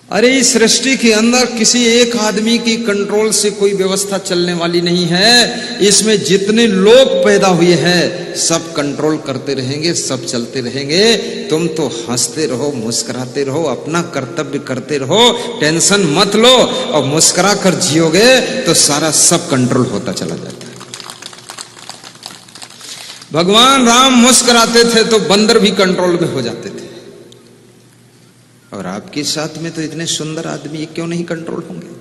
अरे इस सृष्टि के अंदर किसी एक आदमी की कंट्रोल से कोई व्यवस्था चलने वाली नहीं है। इसमें जितने लोग पैदा हुए हैं सब कंट्रोल करते रहेंगे, सब चलते रहेंगे। तुम तो हंसते रहो, मुस्कुराते रहो, अपना कर्तव्य करते रहो, टेंशन मत लो और मुस्कुरा कर जियोगे तो सारा सब कंट्रोल होता चला जाता है। भगवान राम मुस्कुराते थे तो बंदर भी कंट्रोल में हो जाते थे, और आपके साथ में तो इतने सुंदर आदमी क्यों नहीं कंट्रोल होंगे।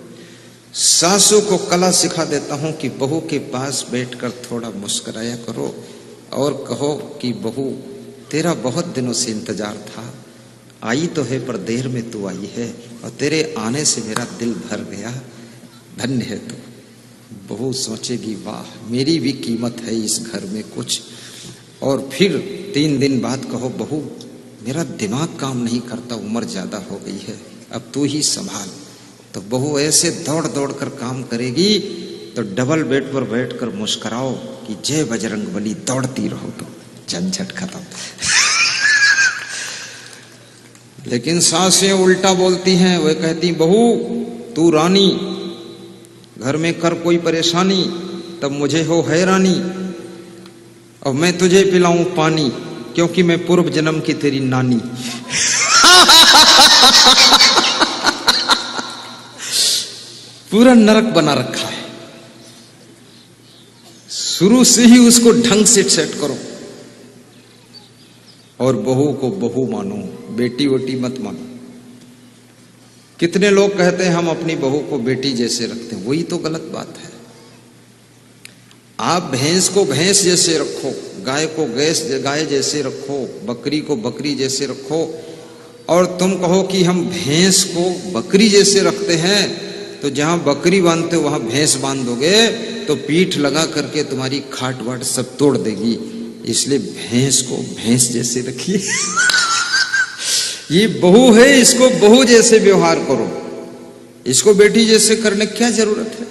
सासू को कला सिखा देता हूं कि बहू के पास बैठकर थोड़ा मुस्कुराया करो और कहो कि बहू तेरा बहुत दिनों से इंतजार था, आई तो है पर देर में तू आई है और तेरे आने से मेरा दिल भर गया, धन्य है तू। बहू सोचेगी वाह मेरी भी कीमत है इस घर में कुछ। और फिर 3 दिन बाद कहो बहू मेरा दिमाग काम नहीं करता, उम्र ज्यादा हो गई है, अब तू ही संभाल। तो बहू ऐसे दौड़ दौड़ कर काम करेगी तो डबल बेड पर बैठकर मुस्कुराओ कि जय बजरंगबली, दौड़ती रहो तो झंझट खत्म। लेकिन सासें उल्टा बोलती हैं, वह कहती बहू तू रानी, घर में कर कोई परेशानी तब मुझे हो हैरानी, और मैं तुझे पिलाऊं पानी क्योंकि मैं पूर्व जन्म की तेरी नानी। पूरा नरक बना रखा है। शुरू से ही उसको ढंग से सेट करो और बहू को बहू मानो, बेटी वोटी मत मानो। कितने लोग कहते हैं हम अपनी बहू को बेटी जैसे रखते हैं, वही तो गलत बात है। आप भैंस को भैंस जैसे रखो, गाय को गाय जैसे रखो, बकरी को बकरी जैसे रखो, और तुम कहो कि हम भैंस को बकरी जैसे रखते हैं, तो जहां बकरी बांधते हो वहां भैंस बांध दोगे तो पीठ लगा करके तुम्हारी खाट वाट सब तोड़ देगी। इसलिए भैंस को भैंस जैसे रखिए। ये बहू है, इसको बहू जैसे व्यवहार करो, इसको बेटी जैसे करने की क्या जरूरत है।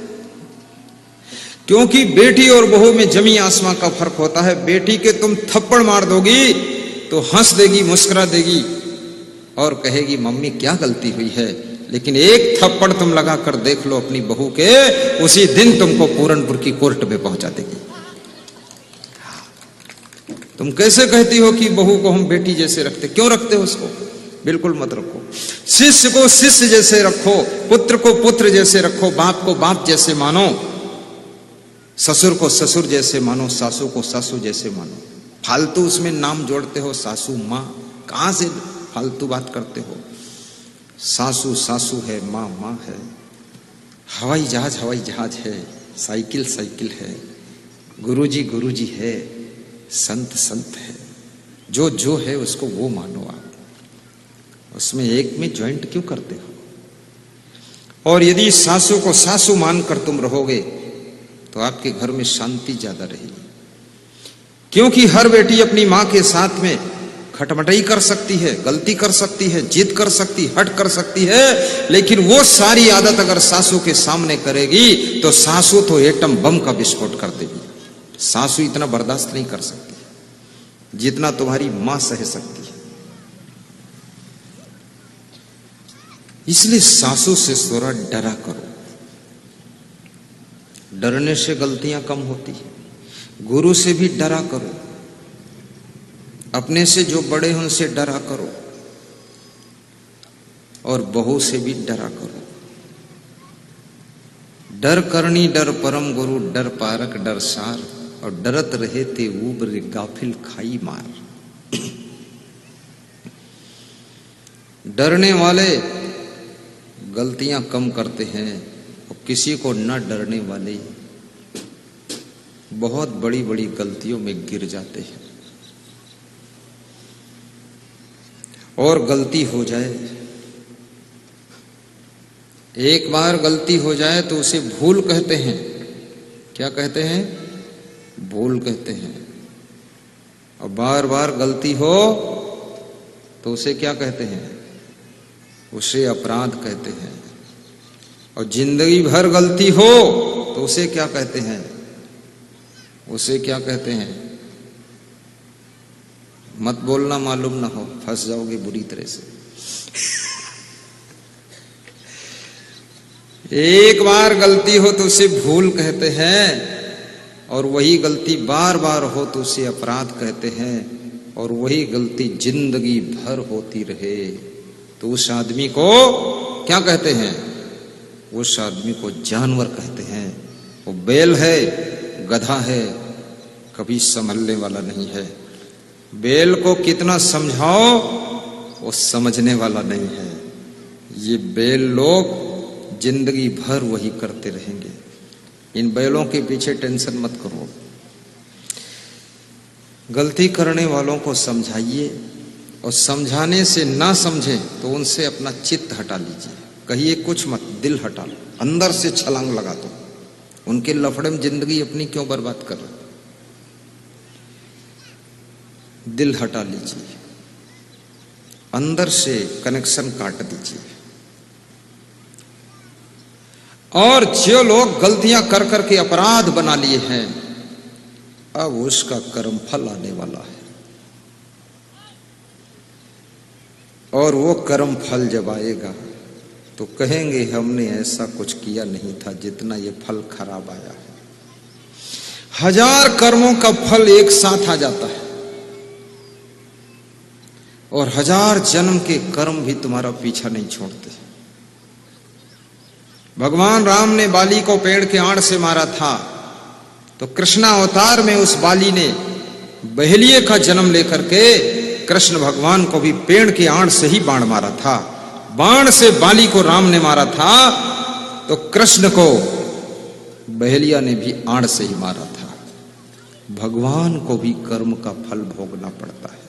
क्योंकि बेटी और बहू में जमी आसमां का फर्क होता है। बेटी के तुम थप्पड़ मार दोगी तो हंस देगी, मुस्कुरा देगी और कहेगी मम्मी क्या गलती हुई है, लेकिन एक थप्पड़ तुम लगा कर देख लो अपनी बहू के, उसी दिन तुमको पूरनपुर की कोर्ट में पहुंचा देगी। तुम कैसे कहती हो कि बहू को हम बेटी जैसे रखते, क्यों रखते हो उसको? बिल्कुल मत रखो। शिष्य को शिष्य जैसे रखो, पुत्र को पुत्र जैसे रखो, बाप को बाप जैसे मानो, ससुर को ससुर जैसे मानो, सासू को सासू जैसे मानो। फालतू उसमें नाम जोड़ते हो, सासू माँ, कहां से फालतू बात करते हो। सासू सासू है, माँ माँ है, हवाई जहाज है, साइकिल साइकिल है, गुरुजी गुरुजी है, संत संत है, जो जो है उसको वो मानो आप, उसमें एक में ज्वाइंट क्यों करते हो। और यदि सासू को सासू मानकर तुम रहोगे तो आपके घर में शांति ज्यादा रहेगी। क्योंकि हर बेटी अपनी मां के साथ में खटमटाई कर सकती है, गलती कर सकती है, जिद कर सकती, हट कर सकती है, लेकिन वो सारी आदत अगर सासू के सामने करेगी तो सासू तो एटम बम का विस्फोट कर देगी। सासू इतना बर्दाश्त नहीं कर सकती जितना तुम्हारी मां सह सकती है। इसलिए सासू से थोड़ा डरा करो, डरने से गलतियां कम होती है। गुरु से भी डरा करो, अपने से जो बड़े हैं उनसे डरा करो, और बहू से भी डरा करो। डर करनी डर परम गुरु, डर पारक डर सार, और डरत रहे ते ऊबर गाफिल खाई मार। डरने वाले गलतियां कम करते हैं, और किसी को न डरने वाले बहुत बड़ी बड़ी गलतियों में गिर जाते हैं। और गलती हो जाए, एक बार गलती हो जाए तो उसे भूल कहते हैं। क्या कहते हैं? भूल कहते हैं। और बार बार गलती हो तो उसे क्या कहते हैं? उसे अपराध कहते हैं। और जिंदगी भर गलती हो तो उसे क्या कहते हैं? उसे क्या कहते हैं? मत बोलना, मालूम ना हो, फंस जाओगे बुरी तरह से। एक बार गलती हो तो उसे भूल कहते हैं, और वही गलती बार बार हो तो उसे अपराध कहते हैं, और वही गलती जिंदगी भर होती रहे तो उस आदमी को क्या कहते हैं? उस आदमी को जानवर कहते हैं। वो बैल है, गधा है, कभी संभलने वाला नहीं है। बैल को कितना समझाओ वो समझने वाला नहीं है। ये बैल लोग जिंदगी भर वही करते रहेंगे। इन बैलों के पीछे टेंशन मत करो। गलती करने वालों को समझाइए, और समझाने से ना समझे तो उनसे अपना चित्त हटा लीजिए। कहिए कुछ मत, दिल हटा लो, अंदर से छलांग लगा दो। उनके लफड़े में जिंदगी अपनी क्यों बर्बाद कर रहे? दिल हटा लीजिए, अंदर से कनेक्शन काट दीजिए। और जो लोग गलतियां कर करके अपराध बना लिए हैं, अब उसका कर्म फल आने वाला है। और वो कर्म फल जब आएगा तो कहेंगे हमने ऐसा कुछ किया नहीं था जितना ये फल खराब आया है। 1000 कर्मों का फल एक साथ आ जाता है, और 1000 जन्म के कर्म भी तुम्हारा पीछा नहीं छोड़ते। भगवान राम ने बाली को पेड़ के आड़ से मारा था, तो कृष्णा अवतार में उस बाली ने बहेलिए का जन्म लेकर के कृष्ण भगवान को भी पेड़ के आड़ से ही बाण मारा था। बाण से बाली को राम ने मारा था, तो कृष्ण को बहेलिया ने भी आड़ से ही मारा था। भगवान को भी कर्म का फल भोगना पड़ता है,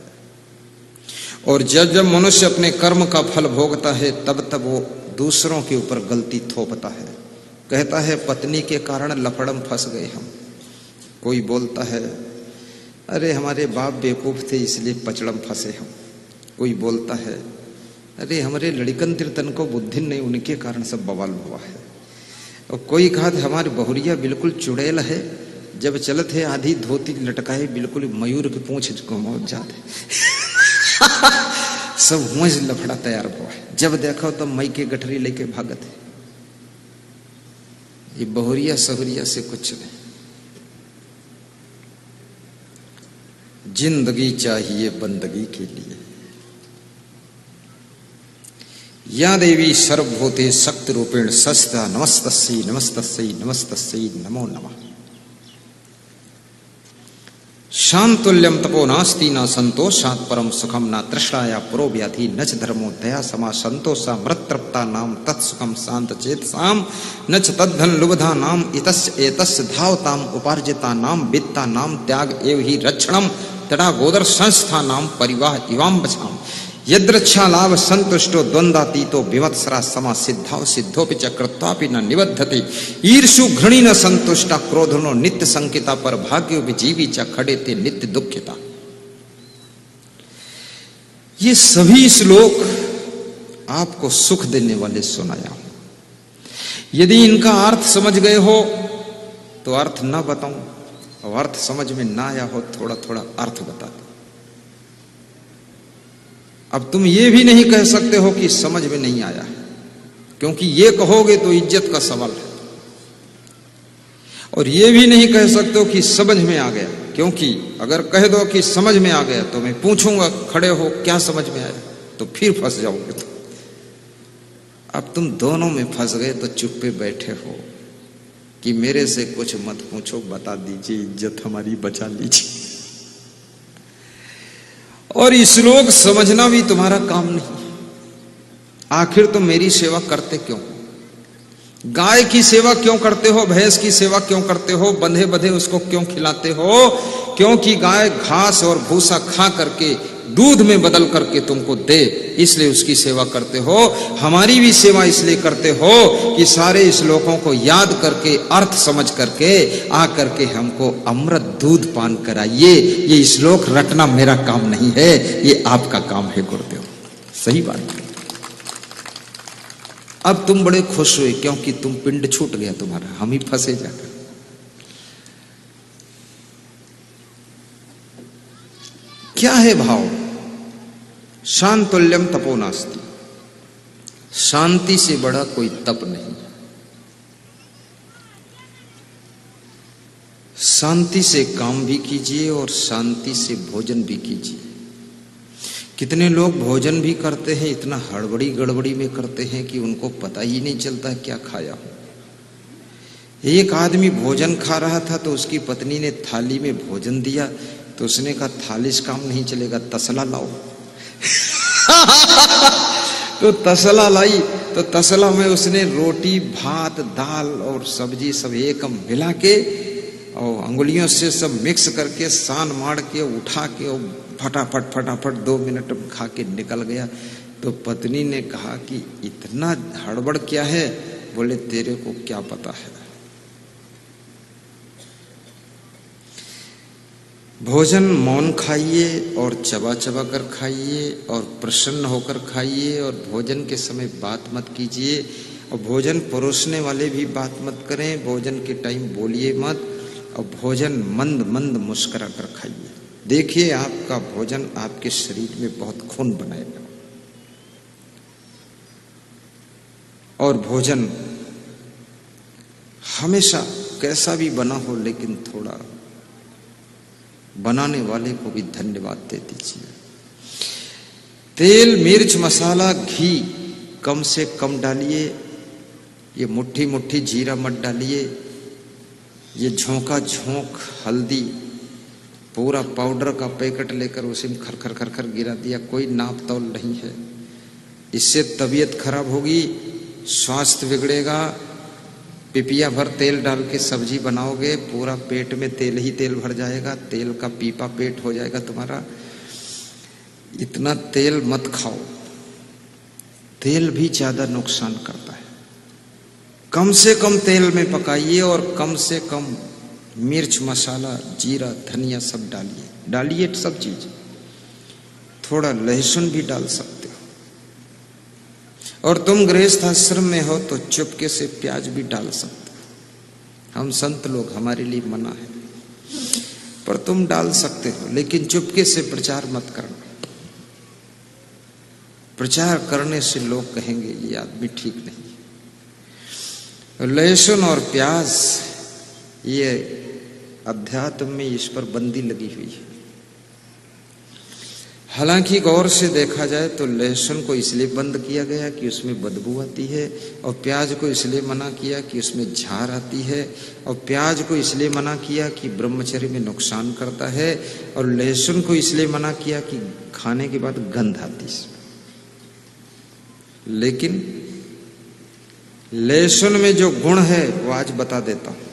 और जब जब मनुष्य अपने कर्म का फल भोगता है तब तब वो दूसरों के ऊपर गलती थोपता है। कहता है पत्नी के कारण लफड़म फंस गए हम। कोई बोलता है अरे हमारे बाप बेवकूफ थे इसलिए पचड़म फंसे हम। कोई बोलता है अरे हमारे लड़कन तिरतन को बुद्धि नहीं, उनके कारण सब बवाल हुआ है। और कोई कहा था हमारी बहुरिया बिल्कुल चुड़ैल है, जब चलत है आधी धोती लटकाए बिल्कुल मयूर की पूंछ घुमा जाते सब हुआ लफड़ा तैयार हुआ है। जब देखो तो मई के गठरी लेके भागत है। ये बहुरिया सहुरिया से कुछ नहीं। जिंदगी चाहिए बंदगी के लिए। या देवी सर्वभूते शक्ति रूपेण सस्ता नमस्तस्यै नमस्तस्यै नमस्तस्यै नमो नमः। शांतुल्यम तपो नास्ति न संतोषात् परम सुखम न तृष्णाया पुरो व्याधि न च धर्मो दया समा संतोषा मृतृप्ता नाम तत्सुखम शांत चेतसाम न च तद्धन लुब्धा नाम इतस्य एतस्य धावताम उपार्जिता नाम वित्ता नाम त्याग एव ही रक्षणम तड़ा गोदर संस्था नाम परिवाह इवाम बचाम यद्रच्छा लाभ संतुष्टो द्वंद्वातीतो विवत्सरा समा सिद्धाव सिद्धोपि च कृत्वापि न निबद्धते ईर्षु घृणी न संतुष्टा क्रोधनो नित्य संकिता पर भाग्यो विजीवी च खड़े थे नित्य दुखिता। ये सभी श्लोक आपको सुख देने वाले सुनाया हूं। यदि इनका अर्थ समझ गए हो तो अर्थ ना बताऊं, और अर्थ समझ में ना आया हो थोड़ा थोड़ा अर्थ बता दो। अब तुम ये भी नहीं कह सकते हो कि समझ में नहीं आया है, क्योंकि ये कहोगे तो इज्जत का सवाल है। और ये भी नहीं कह सकते हो कि समझ में आ गया, क्योंकि अगर कह दो कि समझ में आ गया तो मैं पूछूंगा खड़े हो क्या समझ में आया, तो फिर फंस जाओगे तुम। अब तुम दोनों में फंस गए तो चुप पे बैठे हो कि मेरे से कुछ मत पूछो, बता दीजिए, इज्जत हमारी बचा लीजिए। और ये श्लोक समझना भी तुम्हारा काम नहीं। आखिर तुम मेरी सेवा करते क्यों? गाय की सेवा क्यों करते हो? भैंस की सेवा क्यों करते हो? बंधे बंधे उसको क्यों खिलाते हो? क्योंकि गाय घास और भूसा खा करके दूध में बदल करके तुमको दे, इसलिए उसकी सेवा करते हो। हमारी भी सेवा इसलिए करते हो कि सारे श्लोकों को याद करके अर्थ समझ करके आ करके हमको अमृत दूध पान कराइए। ये श्लोक रटना मेरा काम नहीं है, ये आपका काम है गुरुदेव। सही बात है। अब तुम बड़े खुश हुए क्योंकि तुम पिंड छूट गया तुम्हारा, हम ही फंसे जाकर। क्या है भाव? शांतुल्यम तपो नास्ति। शांति से बड़ा कोई तप नहीं। शांति से काम भी कीजिए और शांति से भोजन भी कीजिए। कितने लोग भोजन भी करते हैं, इतना हड़बड़ी गड़बड़ी में करते हैं कि उनको पता ही नहीं चलता क्या खाया। एक आदमी भोजन खा रहा था तो उसकी पत्नी ने थाली में भोजन दिया तो उसने कहा थाली से काम नहीं चलेगा, तसला लाओ। तो तसला लाई तो तसला में उसने रोटी भात दाल और सब्जी सब एकम मिला के और अंगुलियों से सब मिक्स करके सान मार के उठा के और फटाफट फटाफट 2 मिनट में खा के निकल गया। तो पत्नी ने कहा कि इतना हड़बड़ क्या है? बोले तेरे को क्या पता है। भोजन मौन खाइए और चबा चबा कर खाइए और प्रसन्न होकर खाइए और भोजन के समय बात मत कीजिए और भोजन परोसने वाले भी बात मत करें। भोजन के टाइम बोलिए मत और भोजन मंद मंद मुस्कुरा कर खाइए। देखिए आपका भोजन आपके शरीर में बहुत खून बनाएगा। और भोजन हमेशा कैसा भी बना हो लेकिन थोड़ा बनाने वाले को भी धन्यवाद दे दीजिए। तेल मिर्च मसाला घी कम से कम डालिए। ये मुट्ठी मुट्ठी जीरा मत डालिए। ये झोंका झोंक हल्दी पूरा पाउडर का पैकेट लेकर उसी में खर खर खर खर गिरा दिया, कोई नाप तौल नहीं है। इससे तबीयत खराब होगी, स्वास्थ्य बिगड़ेगा। पिपिया भर तेल डाल के सब्जी बनाओगे, पूरा पेट में तेल ही तेल भर जाएगा, तेल का पीपा पेट हो जाएगा तुम्हारा। इतना तेल मत खाओ, तेल भी ज्यादा नुकसान करता है। कम से कम तेल में पकाइए और कम से कम मिर्च मसाला जीरा धनिया सब डालिए सब चीज। थोड़ा लहसुन भी डाल सकते हो। और तुम गृहस्थ आश्रम में हो तो चुपके से प्याज भी डाल सकते हो। हम संत लोग, हमारे लिए मना है, पर तुम डाल सकते हो, लेकिन चुपके से प्रचार मत करना। प्रचार करने से लोग कहेंगे ये आदमी ठीक नहीं। लहसुन और प्याज ये अध्यात्म में इस पर बंदी लगी हुई है। हालांकि गौर से देखा जाए तो लहसुन को इसलिए बंद किया गया कि उसमें बदबू आती है, और प्याज को इसलिए मना किया कि उसमें झार आती है, और प्याज को इसलिए मना किया कि ब्रह्मचर्य में नुकसान करता है, और लहसुन को इसलिए मना किया कि खाने के बाद गंध आती है। लेकिन लहसुन में जो गुण है वो आज बता देता हूं।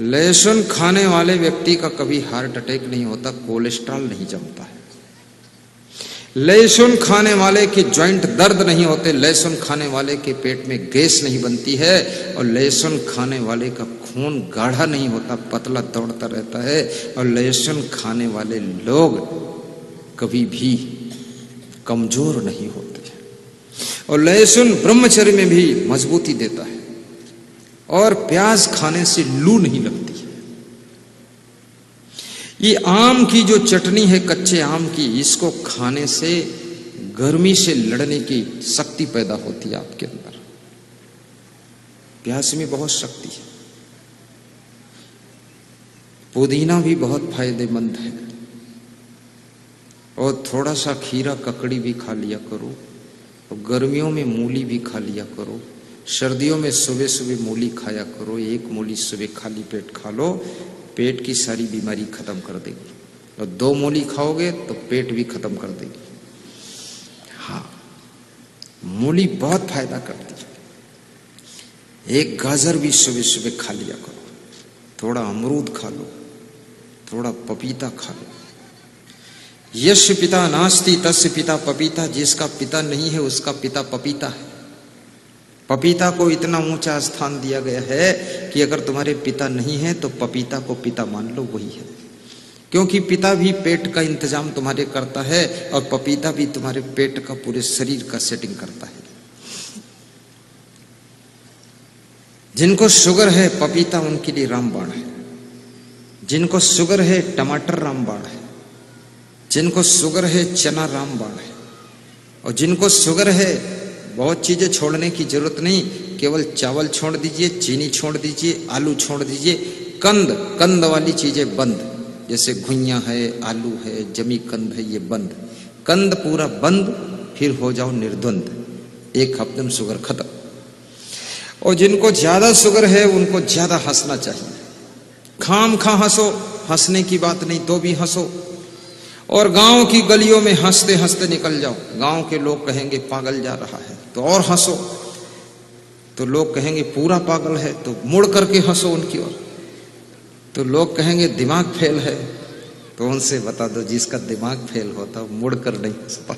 लहसुन खाने वाले व्यक्ति का कभी हार्ट अटैक नहीं होता, कोलेस्ट्रॉल नहीं जमता है। लहसुन खाने वाले के जॉइंट दर्द नहीं होते, लहसुन खाने वाले के पेट में गैस नहीं बनती है, और लहसुन खाने वाले का खून गाढ़ा नहीं होता, पतला दौड़ता रहता है, और लहसुन खाने वाले लोग कभी भी कमजोर नहीं होते। और लहसुन ब्रह्मचर्य में भी मजबूती देता है, और प्याज खाने से लू नहीं लगती है। ये आम की जो चटनी है, कच्चे आम की, इसको खाने से गर्मी से लड़ने की शक्ति पैदा होती है आपके अंदर। प्याज में बहुत शक्ति है। पुदीना भी बहुत फायदेमंद है। और थोड़ा सा खीरा ककड़ी भी खा लिया करो, और गर्मियों में मूली भी खा लिया करो। सर्दियों में सुबह सुबह मूली खाया करो। 1 मूली सुबह खाली पेट खा लो, पेट की सारी बीमारी खत्म कर देगी। और 2 मूली खाओगे तो पेट भी खत्म कर देगी। हाँ, मूली बहुत फायदा करती है। 1 गाजर भी सुबह सुबह खा लिया करो। थोड़ा अमरूद खा लो, थोड़ा पपीता खा लो। यस्य पिता नास्ति तस्य पिता पपीता। जिसका पिता नहीं है उसका पिता पपीता है। पपीता को इतना ऊंचा स्थान दिया गया है कि अगर तुम्हारे पिता नहीं है तो पपीता को पिता मान लो, वही है। क्योंकि पिता भी पेट का इंतजाम तुम्हारे करता है, और पपीता भी तुम्हारे पेट का, पूरे शरीर का सेटिंग करता है। जिनको शुगर है पपीता उनके लिए रामबाण है। जिनको शुगर है टमाटर रामबाण है। जिनको शुगर है चना रामबाण है। और जिनको शुगर है बहुत चीजें छोड़ने की जरूरत नहीं, केवल चावल छोड़ दीजिए, चीनी छोड़ दीजिए, आलू छोड़ दीजिए, कंद, कंद वाली चीजें बंद, जैसे घुइयां है, आलू है, जमी कंद है, ये बंद। कंद पूरा बंद, फिर हो जाओ निर्द्वंद, एक हफ्ते में शुगर खत्म। और जिनको ज्यादा शुगर है उनको ज्यादा हंसना चाहिए, खाम खा हंसो, हंसने की बात नहीं तो भी हंसो। और गांव की गलियों में हंसते हंसते निकल जाओ, गांव के लोग कहेंगे पागल जा रहा है तो और हंसो, तो लोग कहेंगे पूरा पागल है तो मुड़ करके हंसो उनकी ओर, तो लोग कहेंगे दिमाग फेल है, तो उनसे बता दो जिसका दिमाग फेल होता मुड़ कर नहीं हंसता।